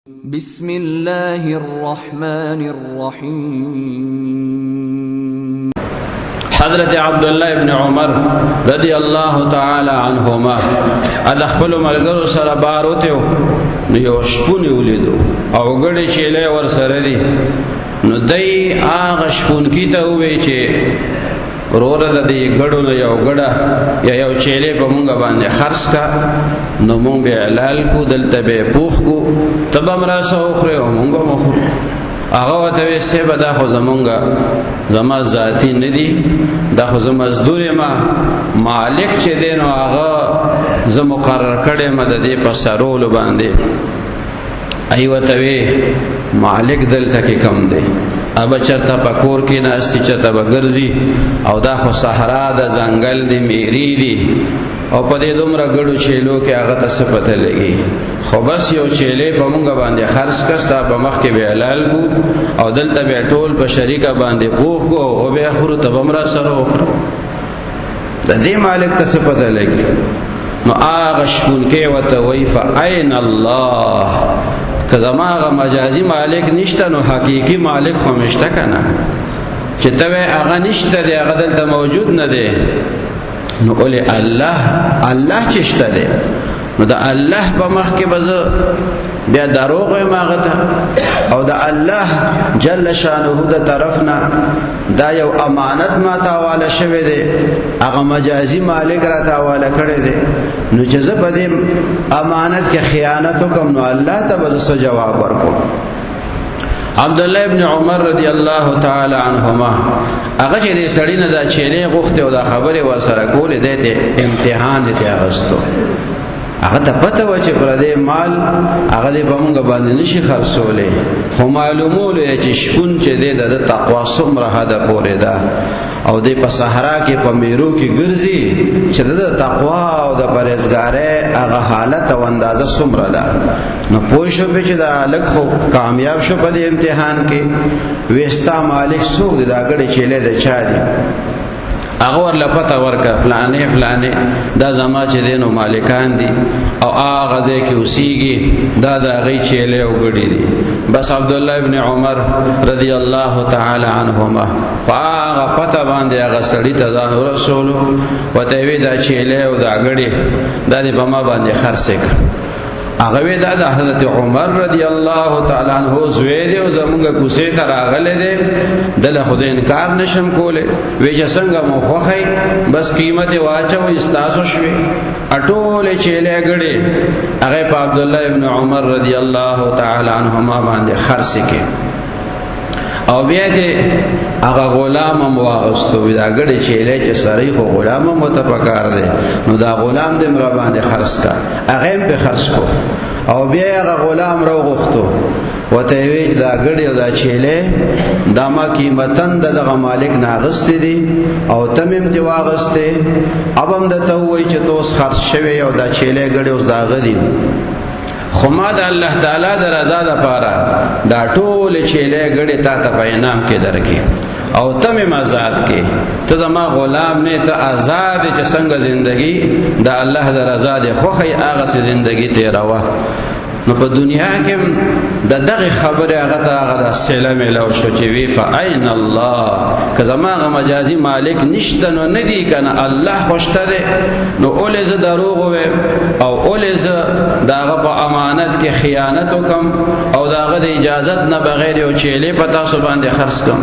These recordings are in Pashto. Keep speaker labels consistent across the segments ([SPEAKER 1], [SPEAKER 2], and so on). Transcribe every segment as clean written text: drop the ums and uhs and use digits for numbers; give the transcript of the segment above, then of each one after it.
[SPEAKER 1] بسم الله الرحمن الرحيم.
[SPEAKER 2] حضرت عبداللہ ابن عمر رضی اللہ تعالی عنہما خپل ملګرو سره بار وته نو یو شپون ولیدو او غړي چيله ور سره دي نو دای هغه شپون کی ته وی چې ورور د دې غړو نو یو غړه یا یو چيله په مونږ باندې خرڅ کا نو مونږ به حلال کو دلته به پوخ کو تبم را سوخره مونږ مخ هغه ته وسه به دا خو زمونږه زما ذاتی ندی دا خو زما مزدور ما مالک چې دینو هغه زه مقرر کړم مددې په سرول باندې ایوه ته وی مالک دلته کې کم دی ابا چرته پکور کې ناشتي چرته بغرزي او دا خو صحرا د ځنګل دی میری دی او په دې دومره ګړو چيلو کې هغه ته څه پته لګي خو بس یو چيلې په مونږ باندې خرڅ کستا په مخ کې به حلال کو او دلته به ټول په شریکه باندې پوخ کو او به اخرو ته بمرا سره وخره د دې مالک ته څه پته لګي نو هغه شپون کې وته وای فاین الله کزما هغه مجازي مالک نشته نو حقيقي مالک خو مشته کنه چې ته هغه نشته دی هغه دلته موجود نه دی نو قولی الله چشته دی نو دا الله په مخ کې بز بیا دروغ ماغته او دا الله جل شانه د طرفنا دا یو امانت ما تاواله شوی دی هغه مجازي مالک را تاواله کړی دی نو چې زه په دې امانت کې خیانت وکم نو الله ته به څه جواب ورکوم عبداللہ ابن عمر رضی اللہ تعالی عنہما هغه چې دې سړی نه دا چيله غوښته او دا خبره ور سره کولې دته امتحان دې اغستو هغه ته پته و چې پر دې مال هغه دې په موږ باندې نشي خرڅولې خو معلومول چې شپون چې دې د تقوا څومره حد پورې ده او دې په صحرا کې په میرو کې ګرځي چې د تقوا او د پرهیزګارۍ هغه حالت او اندازه څومره ده نو پوه شو چې دا الګ خو کامیاب شو په دې امتحان کې وستا مالک څوک دی دا غړي چيله د چا دی هغه ورله پته ورکا فلانه دا زما چې دینو مالکان دي او هغه ځای کې اوسېږي دا د هغې چیلې او ګړي دي بس عبدالله ابن عمر رضی الله تعالی عنهما په هغه پته باندې هغه سړي ته ځان ورسولو ورته یې ویې دا چیلې او دا ګړي دا دې په ما باندې خرڅې کړه هغه وی دا د حضرت عمر رضی الله تعالی عنہ زوی دی او زمونږ کوسه ته راغله دی دله خو انکار نشم کوله وی چې څنګه مو خوخی بس قیمت واچو استاسو شوي اټول چيله غړي هغه په عبد الله ابن عمر رضی الله تعالی عنهما باندې خرڅ کړي او بیا دې هغه غلام مواغستو دا غړي چيله چې سړی خو غلام متفکر دی نو دا غلام دې مر باندې خرڅ کا هغه په خرڅ کو او بیا هغه غلام رو غختو وته وی دا غړي دا چيله دا ما قیمتن دغه مالک ناغست دي او تمم دی واغسته ابم د ته وای چې توس خرڅ شوی او دا چيله غړي اوس دا غدي خو ما د الله تعالی د رضا لپاره دا ټول چيله غړي تا ته په انعام کې درکې او تمه آزاد کې ته زما غلام نه ته آزاد چې څنګه زندگی د الله د رضا د خوخي هغه زندگی تیروا نو په دنیا کې دغه خبره هغه ته هغه سلام له شو چې وی فاین الله کزما مجازي مالک نشته نو ندی کنه الله خوشته ده نو اول ز دروغ و او اول ز داغه په امانت کې خیانت وکم او داغه د اجازت نه بغیر او چيله پتا سو باندې خرڅ کم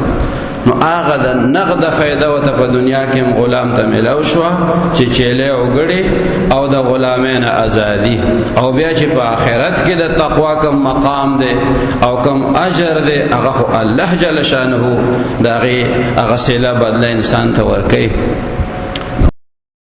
[SPEAKER 2] نو هغه د نقد فائدہ وته په دنیا کې غلام ته ملو شو چې چيله او غړي او د غلامین ازادي او بیا چې په آخرت کې د تقوا کم مقام دی او کم اجر دی هغه الله جل شانه دغه هغه سیله بدله انسان ته ورکړي